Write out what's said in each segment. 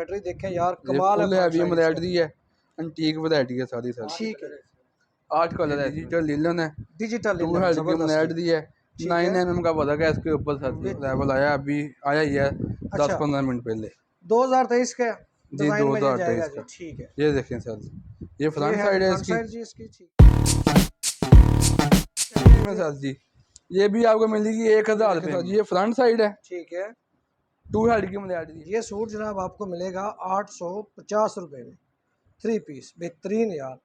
Embroidery देखें यार, कमाल है। हैवी एम्ब्रॉयडरी है, एंटीक वैरायटी है सारी सर। ठीक है, 8 कलर है, डिजिटल लीलन है, डिजिटल 2 हेड की एम्ब्रॉयडरी है, 9 mm का वर्क है इसके ऊपर सर। लेवल आया अभी आया ही है 10-15 मिनट पहले। 2023 के जी डिजाइन में ये जाएगा 2023 जी। का। ठीक है, ये देखें सर, ये फ्रंट है साइड है फ्रंट इसकी साइड जी इसकी। ठीक सर जी। ये भी आपको मिलेगी 1000 रुपये। ये फ्रंट साइड है, ठीक है। 2 हेड की एम्ब्रॉयडरी है। ये सूट जनाब आपको मिलेगा 850 रुपए में, 3 पीस, बेहतरीन यार।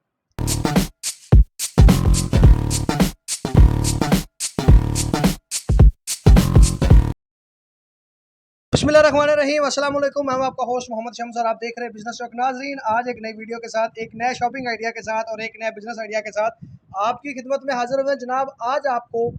बिस्मिल्लाहिर्रहमानिर्रहीम, अस्सलाम वालेकुम। हम आपका होस्ट मोहम्मद शम्स और आप देख रहे हैं बिजनेस चौक। नाजरीन, आज एक नई वीडियो के साथ, एक नया शॉपिंग आइडिया के साथ और एक नया बिजनेस आइडिया के साथ आपकी खिदमत में हाजिर हुए जनाब। आज आपको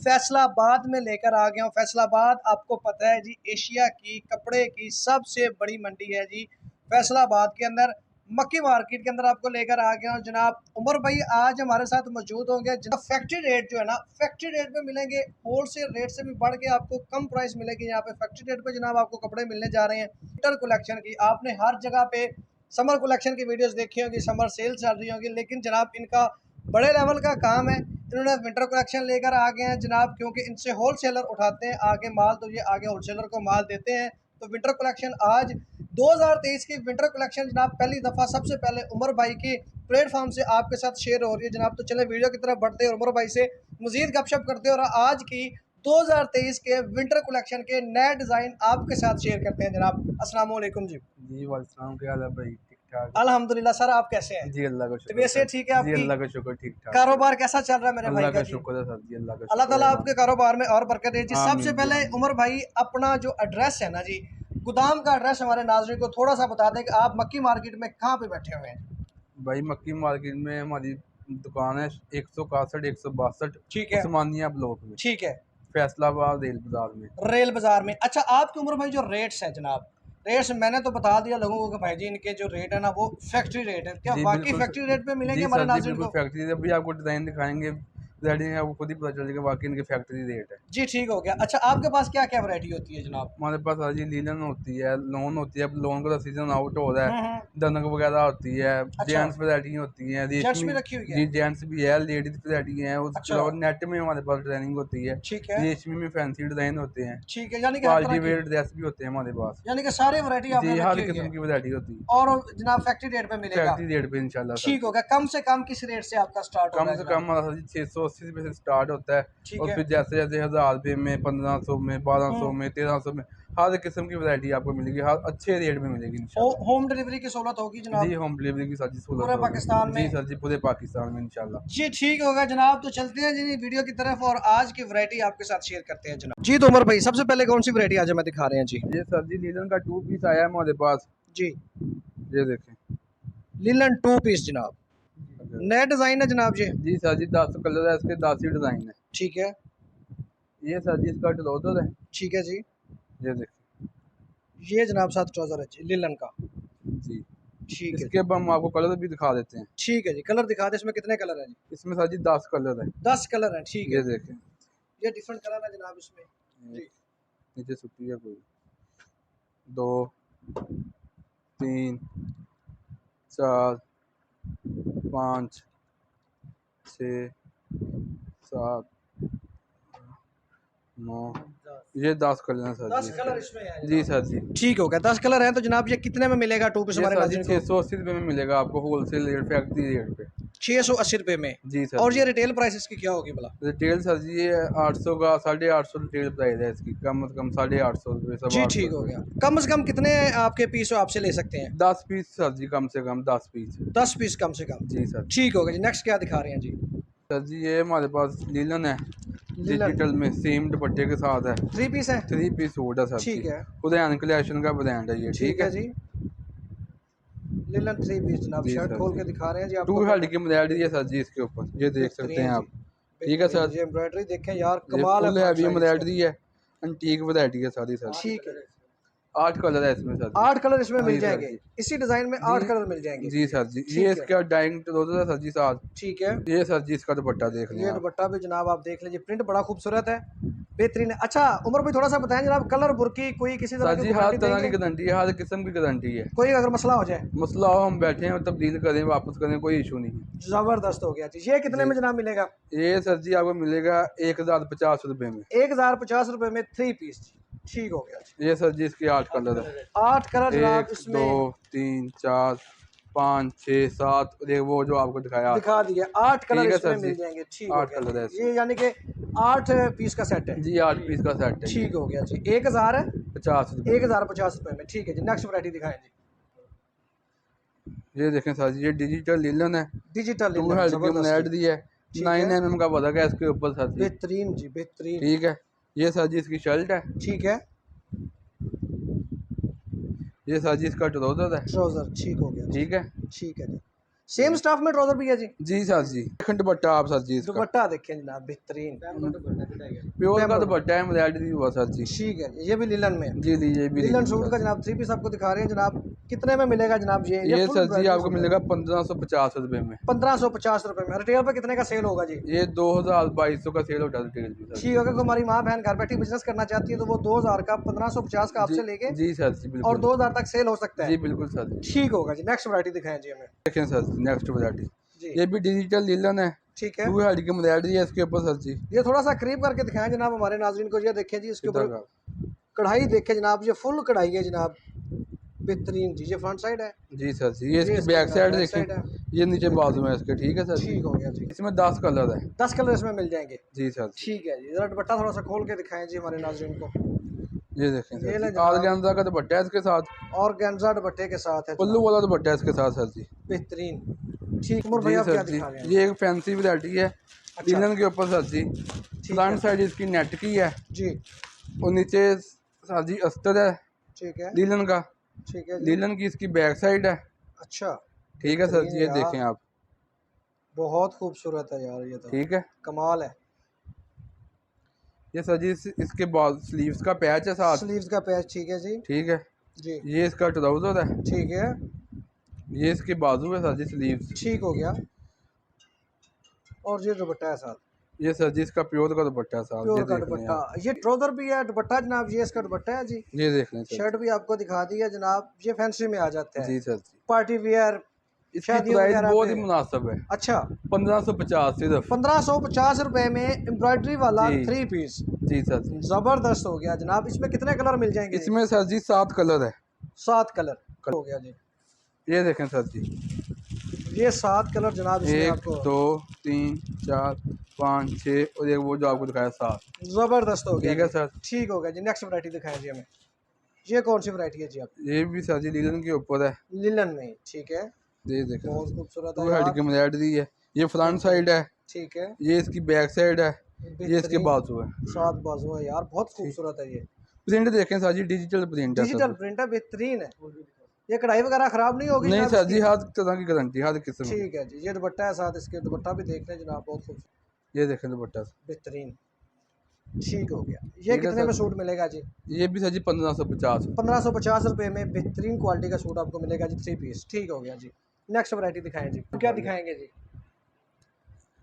फैसलाबाद में लेकर आ गया हूँ। फैसलाबाद आपको पता है जी, एशिया की कपड़े की सबसे बड़ी मंडी है जी। फैसलाबाद के अंदर मक्की मार्केट के अंदर आपको लेकर आ गया हूँ जनाब। उमर भाई आज हमारे साथ मौजूद होंगे। जनाब फैक्ट्री रेट जो है ना, फैक्ट्री रेट पे मिलेंगे, होलसेल रेट से भी बढ़ के आपको कम प्राइस मिलेगी यहाँ पे। फैक्ट्री रेट पे जनाब आपको कपड़े मिलने जा रहे हैं विंटर कलेक्शन की। आपने हर जगह पे समर कलेक्शन की वीडियोस देखी होगी, समर सेल चल रही होगी, लेकिन जनाब इनका बड़े लेवल का काम है। इन्होंने विंटर कलेक्शन लेकर आ गए हैं जनाब, क्योंकि इनसे होलसेलर उठाते हैं आगे माल, तो ये आगे होलसेलर को माल देते हैं। तो विंटर कलेक्शन आज 2023 की विंटर कलेक्शन जनाब पहली दफ़ा सबसे पहले उमर भाई के प्लेटफॉर्म से आपके साथ शेयर हो रही है जनाब। तो चले वीडियो की तरफ बढ़ते हैं और उमर भाई से मजीद गपशप करते हैं और आज की 2023 के विंटर कलेक्शन के नए डिज़ाइन आपके साथ शेयर करते हैं जनाब। अस्सलाम वालेकुम जी। जी वालेकुम, क्या हाल है भाई? ठीक ठाक अल्हम्दुलिल्लाह सर, आप कैसे हैं? जी, अल्लाह का शुक्र। तबीयत से ठीक है जी आपकी? अल्लाह का शुक्र, ठीक ठाक। कारोबार कैसा चल रहा है मेरे भाई अल्लाह का का जी? शुक्र है सर जी, अल्लाह का अल्लाह शुक्र ताला है। आपके कारोबार में और बरकत दे जी। आमीन सबसे जी, पहले आमीन। उमर भाई अपना जो एड्रेस है ना जी, गोदाम का एड्रेस हमारे नाज़रीन को थोड़ा सा बता दें कि आप मक्की मार्केट में कहाँ पे बैठे हुए हैं। भाई मक्की मार्केट में हमारी दुकान है 161 162 ठीक है, उस्मानिया ब्लॉक में, ठीक है, फैसलाबाद रेल बाजार में। रेल बाजार में। अच्छा, आपकी उम्र भाई जो रेट्स हैं जनाब, रेट्स मैंने तो बता दिया लोगों को कि भाई जी इनके जो रेट है ना वो फैक्ट्री रेट है। क्या जी वाकई बिल्कुल फैक्ट्री रेट पे मिलेंगे जी हमारे सर जी, नाज़रीन बिल्कुल को? फैक्ट्री से अभी आपको डिज़ाइन दिखाएंगे, रेडी है, आपको खुद ही पता चलेगा वाकई इनकी फैक्ट्री रेट है। जी ठीक हो गया। अच्छा, आपके पास क्या क्या वैरायटी होती है जनाब? हमारे पास आज लीलन होती है, लोन होती है, अब लोन का सीजन आउट हो रहा है, हम्म। दनक वगैरह होती है, अच्छा, जेंट्स वैरायटी होती है, जेंट्स रेशमी। भी रखी हुई है? जी जेंट्स भी है, लेडीज वैरायटी है, उसके अच्छा, अलावा नेट में हमारे पास ट्रेनिंग होती है, ठीक है, रेशमी में फैंसी डिज़ाइन होते हैं, ठीक है, यानी कि हर तरह पार्टी की, वेयर ड्रेस भी होते हैं हमारे पास। यानी कि सारी वैरायटी जी आपने रखी हर हुई किस्म है की वैरायटी होती है, और जनाब फैक्ट्री रेट पे मिलेगा। फैक्ट्री रेट पे इंशाल्लाह सर ठीक हो जी। गया। कम से कम किस रेट से आपका स्टार्ट हो रहा कम है से जनाब? कम हमारा जी 680 रुपये से स्टार्ट होता है, ठीक और है। फिर जैसे जैसे 1000 रुपये में, 1500 में, 1200 में, 1300 में, हर किस्म की वैरायटी आपको मिलेगी, हर अच्छे रेट में मिलेगी इंशाल्लाह। होम डिलीवरी की सहूलत होगी जी जनाब होम डिलीवरी की सारी पूरे सहूलत होगी। पाकिस्तान जी में? सर जी, पूरे पाकिस्तान में इंशाल्लाह। जी ठीक होगा जनाब। तो चलते हैं जी वीडियो की तरफ और आज की वैरायटी आपके साथ शेयर करते हैं जनाब। जी तो उमर भाई सबसे पहले कौन सी वैरायटी आज हमें दिखा रहे हैं जी? ये सर जी लीलन का 2 पीस आया है हमारे पास, जी, ये देखें। लिलन 2 पीस जनाब, नया डिजाइन है जनाब जी। जी सर जी 10 कलर है इसके, 10 ही डिज़ाइन है। ठीक है, ये सर जी इसका ट्राउजर है, ठीक है जी। ये देखें। ये जनाब साथ ट्राउजर है जी लिलन का। जी ठीक है इसके जी, अब हम आपको कलर भी दिखा देते हैं। ठीक है जी। कलर दिखा दे, इसमें कितने कलर हैं जी? इसमें सर जी 10 कलर है, 10 कलर हैं। ठीक है ये जी, देखें। ये डिफरेंट कलर है जनाब इसमें जी। नीचे छुट्टी है कोई, 2 3 4 5 6 7 9, ये 10 कलर हैं सर 10 जी कलर इसके। इसमें है जी जनाब। सर जी। ठीक हो गया, 10 कलर हैं। तो जनाब ये कितने में मिलेगा टू पीस ये हमारे सर जी नाज़रीन को? 680 रुपये में मिलेगा आपको, होलसेल रेट, फैक्ट्री रेट पे। 680 रुपये में। जी सर और जी। ये रिटेल प्राइस इसकी क्या होगी भला? रिटेल सर जी ये 800 का 850 रिटेल प्राइस है इसकी, कम से कम 850 रुपये, जी सवा 800 ठीक हो गया। रुपये। कम से कम कितने आपके पीस आपसे ले सकते हैं? 10 पीस सर जी, कम से कम 10 पीस। 10 पीस कम से कम। जी सर। ठीक हो गया जी। नेक्स्ट क्या दिखा रहे हैं जी? सर जी ये हमारे पास लीलन है, लिलन डिजिटल में सेम दुपट्टे के साथ है, 3 पीस है? 3 पीस सूट है सर जी। ठीक है, उदयन कलेक्शन का ब्रांड है ये, ठीक है जी। लिलन 3 पीस जनाब, जी शर्ट सर खोल जी। के दिखा रहे हैं जी 2 आपको हेड पहले। की एम्ब्रॉयडरी है सर जी इसके ऊपर, ये देख सकते हैं बेहतरीन जी, आप। ठीक है सर, ये एम्ब्रॉयडरी देखें यार, ये कमाल है फुल फ्रंट हैवी साइड इसका। एम्ब्रॉयडरी है, एंटीक वैरायटी है सारी सर। ठीक है, 8 कलर है इसमें सर जी। 8 कलर इसमें मिल जी सर जाएंगे, जी। इसी डिजाइन में 8 जी कलर मिल जाएंगे। जी सर जी, ये ठीक है, इसका डाइंग ट्राउजर है सर जी साथ। ठीक है। ये सर जी इसका दुपट्टा देख लें ये आप। दुपट्टा भी जनाब आप देख लीजिए, प्रिंट बड़ा खूबसूरत है। बेहतरीन है। अच्छा उमर भाई थोड़ा सा बताएं जनाब, कलर बुरकी कोई किसी तरह सर की जी हर गारंटी तरह की देंगे? गारंटी है, हर किस्म की गारंटी है। कोई अगर मसला हो जाए? मसला हो हम बैठे हैं, तब्दील करें वापस करें, कोई इशू नहीं है। जबरदस्त हो गया जी। ये कितने जी में जनाब मिलेगा? ये सर जी आपको मिलेगा 1050 रुपये में। 1050 रुपये में 3 पीस जी, ठीक हो गया जी। ये सर जी इसके 8 कलर है। 8 कलर जनाब 1 2 इसमें 3 4 5 6 7 और एक वो जो आपको दिखाया 8। दिखा दिए, 8 कलर ठीक है इसमें सर जी, मिल जाएंगे, ठीक हो 8 गया कलर है जी। इसमें। ये यानी कि 8 पीस का सेट है, जी 8 पीस का सेट है ये, ठीक हो गया जी। 1050 50 रुपये में। रुपये में, ठीक है जी। नेक्स्ट वैरायटी दिखाएं जी। ये देखें सर जी, ये डिजिटल लीलन है, डिजिटल 2 लिलन, हेड की जबरदस्त मुनैड जी, दी है, ठीक 9 है, mm का वर्क है इसके ऊपर सर जी। बेहतरीन जी, बेहतरीन, ठीक है, ये सर जी इसकी शर्ट है, ठीक है। ये सर जी इसका ट्राउजर है। ट्राउजर, ठीक हो गया जी, ठीक है ठीक है जी। सेम स्टाफ में ट्राउजर भी है जी। जी सर जी, देखें दुपट्टा आप सर जी इसका दुपट्टा देखें जनाब, बेहतरीन प्योर का पैम्बर, दुपट्टा है, मुनैड दी हुआ सर जी। ठीक है जी। ये भी लिलन में, जी ली ये भी लिलन लीलन सूट का। का जनाब 3 पीस आपको दिखा रहे हैं जनाब। कितने में मिलेगा जनाब ये ये फुल सर जी ब्राइडल आपको सूट है? मिलेगा 1550 रुपये में। 1550 रुपये में। रिटेल पे कितने का सेल होगा जी? ये 2000 2200 का सेल होता है रिटेल भी सर। ठीक है, अगर हमारी माँ बहन घर बैठी बिजनेस करना चाहती है तो वो 2000 का 1550 का जी आपसे लेके जी सर जी और बिल्कुल। 2000 तक सेल हो सकता जी है, बिल्कुल सर जी। ठीक होगा जी। नेक्स्ट वैरायटी दिखाएं जी हमें देखें सर जी नेक्स्ट वैरायटी, जी, ये भी डिजिटल लीलन है, ठीक है। 2 हेड की मुनैड दी है इसके ऊपर सर जी। ये थोड़ा सा करीब करके दिखाएं जनाब हमारे नाजरीन को। ये देखें जी, इसके इधर ऊपर का कढ़ाई देखें जनाब, ये फुल कढ़ाई है जनाब, बेहतरीन जी। ये फ्रंट साइड है, जी सर जी, ये इसकी इसका बैक जनाब साइड बैक साइड देखें, है, ये नीचे बाजू में इसके। ठीक है सर जी, ठीक हो गया जी। इसमें 10 कलर है। 10 कलर इसमें मिल जाएंगे, जी सर जी, ठीक है जी। जरा दुपट्टा थोड़ा सा खोल के दिखाएं जी हमारे नाजरीन को। ये देखें ये सर ले जी, जनाब, ऑर्गेन्जा का दुपट्टा है इसके साथ, और गेंजा दुपट्टे के साथ है पल्लू जनाब, वाला दुपट्टा है इसके साथ सर जी। बेहतरीन, ठीक। उमर भाई जी आप सर क्या जी, दिखा रहे हैं? ये एक फैंसी वैरायटी है अच्छा, लीलन के ऊपर सर जी। ठीक फ्रंट है साइड इसकी नेट की है जी, और नीचे सर जी अस्तर है ठीक है, लीलन का। ठीक है जी। लीलन की इसकी बैक साइड है। अच्छा, ठीक है सर बेहतरीन जी, ये यार, देखें आप। बहुत खूबसूरत है यार, ये तो ठीक है, कमाल है। ये सर जी इसके बाद स्लीव्स का पैच है साथ। स्लीव्स का पैच, ठीक है जी, ठीक है, जी, ये इसका ट्राउजर है, ठीक है, ये इसके बाजू है सर जी स्लीव्स। ठीक हो गया। और ये दुपट्टा है साथ, ये सर जी इसका प्योर का दुपट्टा है साथ, ये प्योर का देख लें दुपट्टा। आप। ये ट्राउजर भी है, दुपट्टा जनाब ये इसका दुपट्टा है जी। ये देख लें सर शर्ट भी आपको दिखा दी है जनाब, ये फैंसी में आ जाता है, जी सर जी, पार्टी वियर, इसकी शादियों प्राइस वगैरह बहुत ही पे। मुनासिब है, अच्छा, 1550 सिर्फ। 1550 रुपए में एम्ब्रॉयडरी वाला जी 3 पीस, जी सर जी, जबरदस्त हो गया जनाब। इसमें कितने कलर मिल जाएंगे जी? इसमें सर जी 7 कलर है। 7 कलर हो गया जी। ये देखें सर जी, ये 7 कलर जनाब इसमें 1 आपको 2 3 4 5 6 और एक वो जो आपको दिखाया 7। जबरदस्त हो गया ठीक है जी। सर, ठीक हो गया जी। नेक्स्ट वैरायटी दिखाएं जी हमें। ये कौन सी वैरायटी है जी आप? ये भी सर जी लीलन के ऊपर है। लिलन में, ठीक है, ये देखें बहुत खूबसूरत 2 है हेड यार, की मुनैड दी है, ये फ्रंट साइड है, ठीक है, ये इसकी बैक साइड है, ये इसके बेहतरीन, बाजू है। 7 बाजू है यार, बहुत खूबसूरत है ये। प्रिंट देखें सर जी, डिजिटल प्रिंट है डिजिटल सब। प्रिंट है, बेहतरीन है। ये कढ़ाई वगैरह खराब नहीं होगी नहीं जनाब सर इसकी? जी, हर तरह की गारंटी, हर किस्म की। ठीक है जी। ये दुपट्टा है साथ इसके, दुपट्टा भी देख लें जनाब, बहुत खूबसूरत, ये देखें दुपट्टा, बेहतरीन, ठीक हो गया। ये ठीक है कितने में सर। सूट मिलेगा जी? ये भी सर जी 1550। 1550 रुपए में बेहतरीन क्वालिटी का सूट आपको मिलेगा जी, 3 पीस, ठीक हो गया जी। नेक्स्ट वैरायटी दिखाएं जी, क्या दिखाएंगे जी?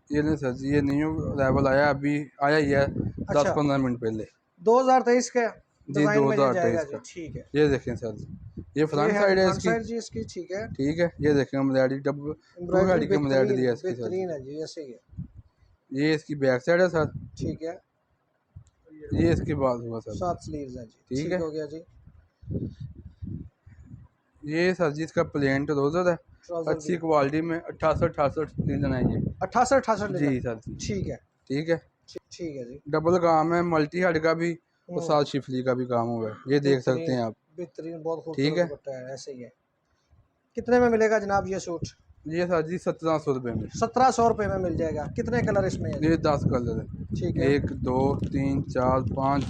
ये नहीं सर जी, ये न्यू अराइवल आया, अभी आया ही है 10-15 मिनट पहले। 2023 का जी डिजाइन में ये जाएगा 2023 जी, का। ठीक है। ये देखें सर जी, ये ये फ्रंट है साइड है फ्रंट इसकी। साइड जी इसकी, ठीक है। ठीक है, ये देखें मुनैड डब 2 एम्ब्रॉयडरी हेड की मुनैड दी है बेहतरीन, इसकी सर जी। बेहतरीन है जी, ऐसे ही है, ये इसकी बैक साइड है सर, ठीक है। ये इसके बाद हुआ सर। 7 स्लीव्स हैं जी, ठीक ठीक है, हो गया जी। ये सर जी इसका प्लेन ट्राउजर है, ट्राउजर अच्छी भी क्वालिटी में 88 लीलन है ये। 88 ले जी सर जी, ठीक है, ठीक है, ठीक है जी। डबल काम है, मल्टी हेड का भी और हम्म, साथ शिफली का भी काम हुआ है, ये देख सकते हैं आप। बेहतरीन, बहुत ठीक खूबसूरत है, दुपट्टा है, ऐसे ही है। कितने में मिलेगा जनाब ये सूट? ये सर जी 1700 रुपये में। 1700 रुपये में मिल जाएगा। कितने कलर इसमें है? ये 10 कलर है, ठीक है, 1 2 3 4 5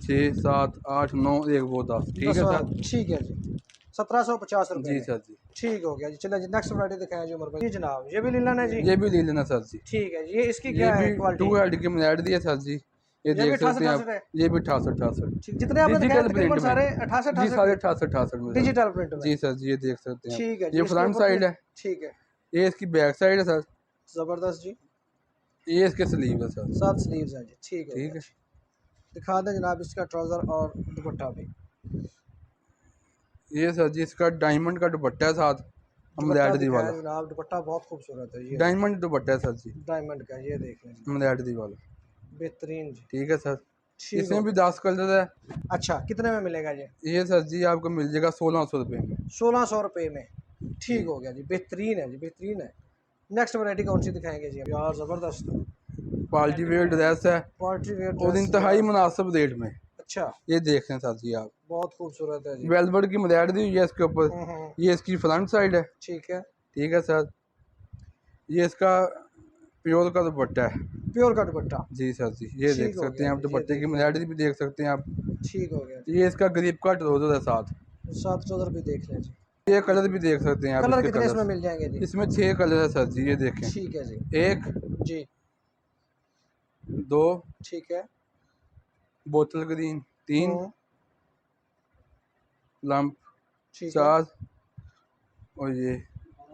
6 7 8 9 एक वो 10। ठीक है सर, ठीक है जी। 1750 रुपये जी में, सर जी, ठीक हो गया जी। चलिए जी, नेक्स्ट वैरायटी दिखाएं जी उमर भाई। जी जनाब, ये भी लीलन है जी, ये भी ले लेना सर जी। ठीक है। ये इसकी ये क्या है भी 2 क्वालिटी? हेड की मुनैड दी है सर जी, ये ये भी देख सकते हैं 68 आप। है, ये भी 68 ठीक। जितने आपने दिखाए डिजिटल तकरीबन प्रिंट सारे में। 68 जी सारे 68 में सर। डिजिटल प्रिंट में, जी सर जी, ये देख सकते हैं आप। ठीक है जी। ये इसके फ्रंट ऊपर साइड है, ठीक है, ये इसकी बैक साइड है सर, जबरदस्त जी। ये इसके स्लीव है सर। 7 स्लीव्स हैं जी, ठीक हो ठीक गया है, जी। दिखा दें जनाब इसका ट्राउज़र और दुपट्टा भी। ये सर जी इसका डायमंड का दुपट्टा है साथ दुपट्टा एम्ब्रॉयडरी दिखाया वाला। जनाब, दुपट्टा बहुत खूबसूरत है, ये डायमंड दुपट्टा है सर जी, डायमंड का, ये देख लें जनाब, एम्ब्रॉयडरी वाला। बेहतरीन जी। ठीक है सर, ठीक हो इसमें भी गया। 10 कलर है। अच्छा, कितने में मिलेगा ये? ये सर जी आपको मिल जाएगा 1600 रुपये में। 1600 रुपये में। ठीक जी। हो गया जी, बेहतरीन है जी, बेहतरीन है। नेक्स्ट वैरायटी कौन सी दिखाएंगे जी? यार ज़बरदस्त पार्टी वेयर ड्रेस है पार्टी वेयर और ड्रेस इंतहाई यार। मुनासिब रेट में। अच्छा, ये देख लें सर जी आप, बहुत खूबसूरत है जी। वेलवेट की एम्ब्रॉयडरी हुई है इसके ऊपर। हम्म। ये इसकी फ्रंट साइड है। ठीक है, ठीक है सर, ये इसका प्योर का दुपट्टा है। प्योर का दुपट्टा। जी सर जी, ये देख ठीक हो सकते गया हैं आप, जी, ये दुपट्टे की देख लें एम्ब्रॉयडरी जी। भी देख सकते हैं आप। ठीक हो गया जी। ये इसका ग्रिप का ट्राउजर है साथ। 700 भी देख लें जी। ये कलर भी देख सकते हैं आप, कलर इसके कितने इसमें कलर मिल जाएंगे जी? इसमें 6 कलर है सर जी, ये देखें। ठीक है जी। एक, जी, 2, ठीक है। बोतल ग्रीन, 3, हम्म, लंप, ठीक है। 4 और ये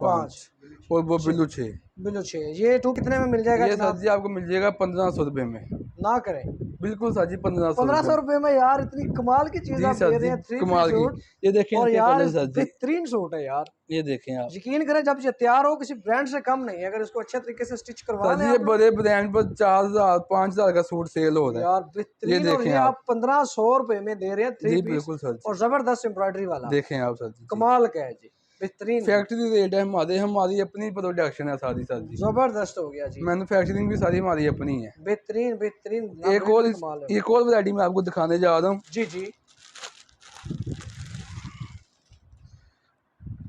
5 5। और वो ब्लू 6। बिल्कुल 6। ये टू कितने में मिल जाएगा ये सर जनाब? जी आपको मिल जाएगा 1500 रुपये में। ना करें। बिल्कुल सर जी 1500 रुपये 1500 में। रुपये में यार, इतनी कमाल की चीज़ जी आप सर दे जी, रहे हैं, 3 पीस कमाल की। सूट। ये देखें और इसके यार कलर सर जी, बेहतरीन सूट है यार। ये देखें आप। यकीन करें, जब ये तैयार हो किसी ब्रांड से कम नहीं है, अगर इसको अच्छे तरीके से स्टिच करवा सर लें जी ये आप लोग। बड़े ब्रांड पर 4000 5000 का सूट सेल हो रहा है। यार ये बेहतरीन, और देखें ये आप। आप 1500 रुपये में दे रहे हैं 3 जी पीस, बिल्कुल सर जी, और जबरदस्त एम्ब्रॉयडरी वाला। देखें आप सर जी। कमाल का है जी, बेहतरीन जी। फैक्ट्री रेट है हमारे, हमारी अपनी प्रोडक्शन है सारी सर जी। जबरदस्त हो गया जी, मैन्युफैक्चरिंग भी सारी हमारी अपनी है। बेहतरीन बेहतरीन। एक रेट और भी कमाल है। एक और वैरायटी मैं आपको दिखाने जा रहा हूँ। जी जी,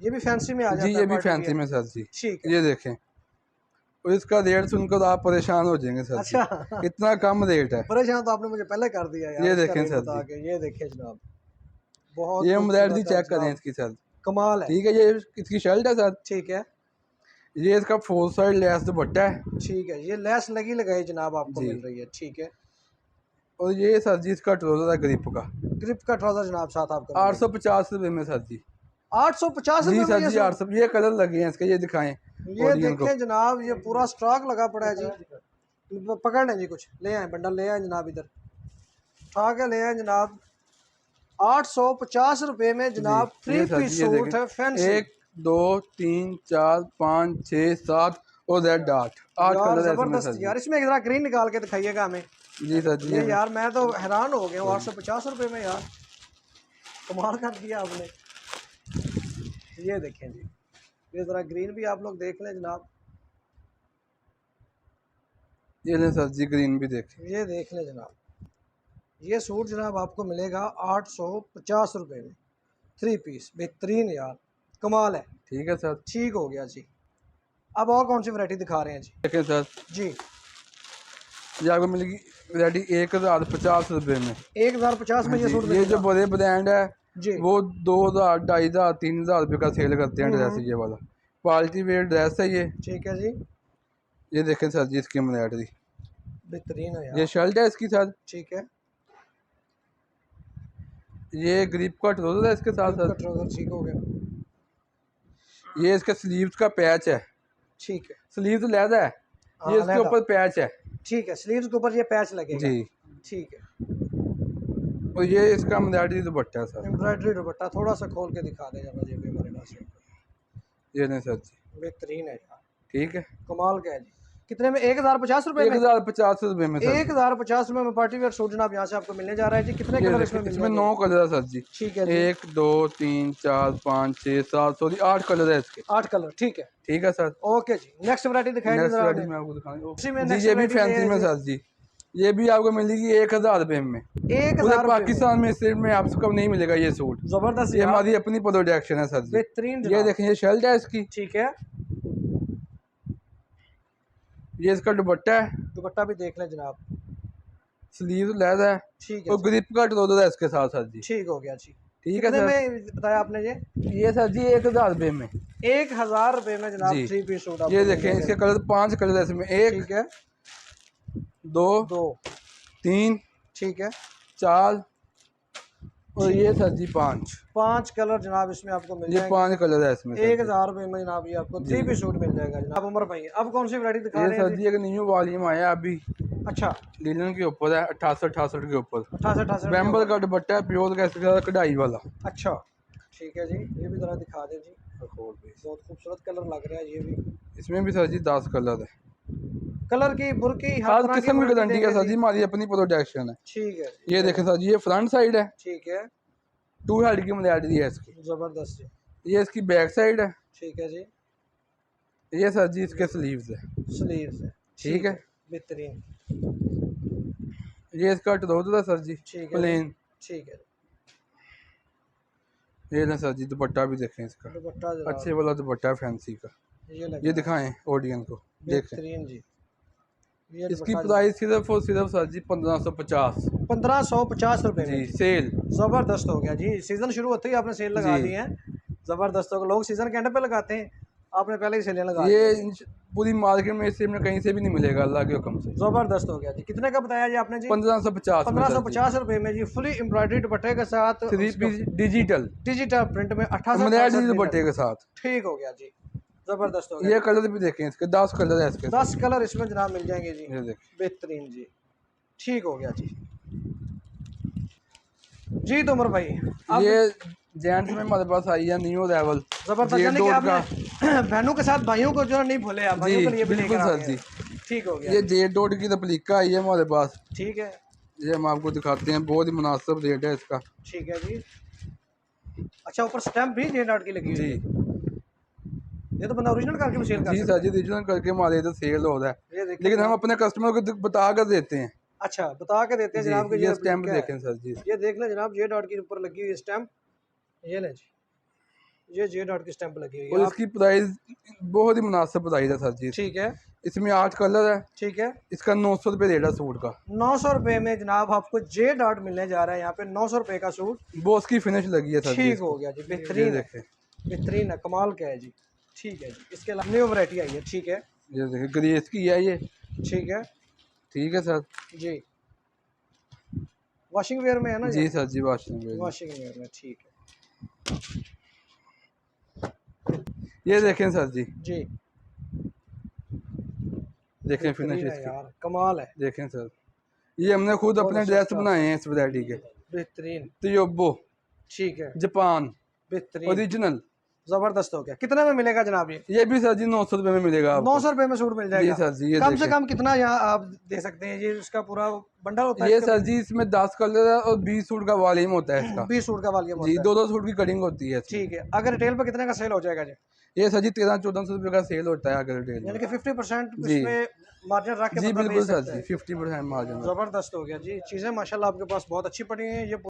ये भी फैंसी में आ जी जाता ये है, भी पार्टी फैंसी वियर। में सर जी, ठीक है। ये देखें। और इसका रेट सुनकर आप परेशान हो जाएंगे सर जी, अच्छा इतना कम रेट है। परेशान तो आपने मुझे पहले कर दिया यार, ये इसका देखें रेट सर बता जी, के। ये देखें जनाब, बहुत ये एम्ब्रॉयडरी खूबसूरत है चेक करें जनाब, इसकी सर। कमाल है। ठीक है, ये इसकी शर्ट है सर। ठीक है। ये इसका 4 साइड लेस दुपट्टा है। ठीक है, ये लेस लगी लगाई जनाब आपको जी, मिल रही है। ठीक है। और ये सर जी इसका ट्राउजर है ग्रिप का। ग्रिप का ट्राउजर जनाब साथ आपको मिलेगा। 850 रुपये में सर जी। 850 जी रुपये में सर ये जी सूट। 800। ये कलर लगे हैं इसके, ये दिखाएं ये ऑडियंस को। देखें जनाब, ये पूरा स्टॉक लगा पड़ा है जी। पकड़ लें जी, कुछ ले आए, बंडल ले आए जनाब, इधर उठा के ले आए जनाब। 850 रुपये में जी जनाब 3 ये सर पीस जी, ये सूट देखें। है फैंसी। 1 2 3 4 5 6 7 और रेड 8 यार कलर है इसमें सर जबरदस्त जी। यार, इसमें जरा ग्रीन निकाल के दिखाइएगा हमें। जी सर जी, ये यार मैं तो हैरान हो गया हूँ, 850 रुपये में यार, कमाल कर दिया आपने। ये देखें जी, ये ज़रा ग्रीन भी आप लोग देख लें जनाब। ये लें सर जी, ग्रीन भी देखें। ये देख लें जनाब, ये सूट जनाब आपको मिलेगा 850 रुपये में 3 पीस। बेहतरीन यार, कमाल है। ठीक है सर। ठीक हो गया जी। अब और कौन सी वैरायटी दिखा रहे हैं जी? देखें सर, जी, ये आपको मिलेगी रेडी 1050 रुपये में। 1050 में ये सूट ये जो मिलेगा बड़े ब्रांड है जी। वो 2000 2500 3000 रुपये का सेल करते हैं ड्रेस। हम्म। ये वाला पार्टी वेयर ड्रेस है ये। ठीक है जी, ये देखें सर जी इसकी एम्ब्रॉयडरी। बेहतरीन है ये यार। शर्ट है इसकी सर। ठीक है, ये ग्रिप का ट्राउजर है इसके साथ ग्रिप का साथ। ट्राउजर। ठीक हो गया। ये इसके स्लीव्स का पैच है। ठीक है। स्लीव्स लहदा है, ये हाँ, इसके अलहदा। ऊपर पैच है। ठीक है, स्लीव्स के ऊपर ये पैच लगेगा। जी, ठीक है। और ये इसका एम्ब्रॉयडरी दुपट्टा है सर। एम्ब्रॉयडरी दुपट्टा थोड़ा सा खोल के दिखा दे जरा, ये भी हमारे पास है। ये नहीं सर जी, बेहतरीन है यार, ठीक है। कमाल का है जी। कितने में? 1050 रुपये में। 1050 रुपये में सर। 1050 रुपये में पार्टी वेयर सूट जनाब यहाँ से आपको मिलने जा रहा है जी। कितने ये कलर देखिए, इसमें मिल इसमें जाएंगे? 9 कलर है सर जी। ठीक है जी। 1 2 3 4 5 6 7 सॉरी 8 कलर है इसके। 8 कलर। ठीक है। ठीक है सर। ओके जी, नेक्स्ट वैरायटी दिखाएंगे नेक्स्ट जरा वैरायटी हमें। में आपको दिखाऊंगा उसी में जी। नेक्स्ट ये भी वैरायटी फैंसी में सर जी, ये भी आपको मिलेगी 1000 रुपये में। 1000 पूरे रुपये में। पाकिस्तान में सिर्फ में आपको नहीं मिलेगा ये सूट। जबरदस्त ये यार, हमारी अपनी प्रोडक्शन है सर जी। बेहतरीन ये जनाब। देखें, ये शर्ट है इसकी। ठीक है, ये इसका दुपट्टा है। दुपट्टा भी देख लें जनाब। स्लीव लहदा है ठीक है और जी। ग्रिप का ट्राउजर है इसके साथ सर जी। ठीक हो गया जी। ठीक है कितने सर। में बताया आपने ये सर जी 1000 रुपये में। 1000 रुपये में जनाब जी, 3 पीस सूट आपको ये मिल देखें जाएगा। इसके कलर 5 कलर है इसमें। 1 ठीक है, 2 2। 3 ठीक है, 4 और ये सर जी 5। 5 कलर जनाब इसमें आपको मिल ये जाएंगे। 5 कलर है इसमें सर जी। 1000 रुपये में जनाब ये आपको 3 पीस सूट मिल जाएगा जनाब। उमर भाई अब कौन सी वैरायटी दिखा ये रहे सर हैं जी एक न्यू वॉल्यूम आया अभी, अच्छा, लिनन के ऊपर है 68 के ऊपर। 68 बैम्बल का दुपट्टा है प्योर का, इसके साथ कढ़ाई वाला। अच्छा, ठीक है जी, ये भी ज़रा दिखा दें जी। बहुत खूबसूरत कलर लग रहा है ये भी। इसमें भी सर जी 10 कलर है। कलर की बुरकी हर हर तरह की किस्म की वैरायटी गारंटी है देंगे सर जी। जी, हमारी अपनी प्रोडक्शन है। ठीक है, ये देखें सर जी, ये फ्रंट साइड है, ठीक है, 2 हेड की मॉडलिटी है इसकी। ज़बरदस्त जी। ये इसकी बैक साइड है। ठीक है जी, ये सर जी इसके स्लीव्स है। स्लीव्स है। ठीक है, बेहतरीन। ये इसका ट्राउजर है सर जी, ठीक है जी, प्लेन। ठीक है। ये ना सर जी दुपट्टा भी देखें इसका, दुपट्टा जरा अच्छे वाला दुपट्टा है फैंसी का। ये लग ये रहा है। दिखाएं ऑडियंस को, देखें। बेहतरीन जी। ये इसकी दुपट्टा प्राइस सिर्फ और सिर्फ सर जी 1550 1550 रुपए में जी, सेल। ज़बरदस्त हो गया जी। सीज़न शुरू होते ही आपने सेल लगा जी, दी है। ज़बरदस्त हो गया। लोग सीज़न के एंड पे लगाते हैं, आपने पहले ही सेलें लगा दी ये है। पूरी मार्केट में इससे में कहीं से भी नहीं मिलेगा अल्लाह के हुक्म से। ज़बरदस्त हो गया जी। कितने का बताया जी आपने जी? 1550 में सर जी। 1550 रुपए में जी, फुली एम्ब्रॉयडरी दुपट्टे के साथ 3 पीस डिजिटल डिजिटल प्रिंट में 68 एम्ब्रॉयडरी दुपट्टे के साथ। ठीक हो गया जी। ज़बरदस्त हो गया ये जी। कलर भी देखें इसके, 10 कलर है इसके। 10 कलर इसमें जनाब मिल जाएंगे जी। ये देखें, बेहतरीन जी, ठीक हो गया जी। जी तो उमर भाई आप ये जेंट्स में हमारे पास आई है न्यू अराइवल जबरदस्त, जे यानी कि डॉट का। आपने बहनों के साथ भाइयों को जो नहीं भूले आप, भाइयों जी के लिए भी बिल्कुल लेकर आ सर गए जी, हैं। ठीक हो गया, ये जे डॉट की रेप्लिका आई है हमारे पास। ठीक है, ये हम आपको दिखाते हैं, बहुत ही मुनासिब रेट है इसका। ठीक है जी। अच्छा, ऊपर स्टैम्प भी जे डॉट की लगी हुई जी है। ये तो बंदा ओरिजिनल करके भी सेल कर जी सकता सर जी, ओरिजिनल करके हमारे इधर सेल हो रहा है, है। ये देखिए लेकिन हम जनाब। अपने कस्टमर को बता कर देते हैं। अच्छा, बता के देते हैं जी, जनाब कि ये ये स्टैम्प रेप्लिका है। देखें सर जी। ये देख लें जनाब, जे डॉट की ऊपर लगी हुई है स्टैम्प। ये लें जी, ये जे डॉट की स्टैम्प लगी हुई और है। इसकी प्राइस बहुत ही मुनासिब प्राइस है सर जी। ठीक है, इसमें 8 कलर है। ठीक है। इसका 900 रुपये रेट है सूट का। 900 रुपए में जनाब आपको जे डॉट मिलने जा रहा है यहाँ पे, 900 रुपए का सूट। बॉस की फिनिश लगी है सर जी ठीक इसको। हो गया जी, ये बेहतरीन है, देखें, बेहतरीन है, कमाल का है जी। ठीक है जी, इसके अलावा न्यू वैरायटी आई है। ठीक है, ये देखें ग्रेस की है ये। ठीक है ठीक है सर जी। वॉशिंग वेयर में है ना जी sir ji, washing washing where में, ठीक है ये देखें सर जी, जी। देखें फिनिश बेहतरीन है इसकी, यार, कमाल है, देखें सर। ये हमने खुद बहुत अपने अच्छा ड्रेस स्टाफ। बनाए हैं इस वैरायटी के। बेहतरीन, तियोबो ठीक है, जापान बेहतरीन, ओरिजिनल। जबरदस्त हो गया। कितने में मिलेगा जनाब ये? ये भी सर जी 900 रुपये में मिलेगा आपको। 900 रुपए में सूट मिल जी जाएगा। सर जी, ये कम से देखें। कम कितना यहाँ आप दे सकते हैं? ये इसका पूरा बंडल होता है ये इसका? सर जी इसमें 10 कलर है और 20 सूट का वॉल्यूम होता है इसका। 20 सूट का वालियम जी, होता है। 2-2 सूट की कटिंग होती है इसमें। ठीक है, अगर रिटेल पे कितने का सेल हो जाएगा जी? ये सर जी 1300-1400 रुपये का सेल होता है अगर रिटेल यानी में। कि 50% जी इसमें मार्जिन रख के जी बंदा बेच बिल्कुल सर सकता जी, है। 50% मार्जिन। जबरदस्त हो गया जी। चीज़ें माशाल्लाह आपके पास बहुत अच्छी पड़ी हैं। ये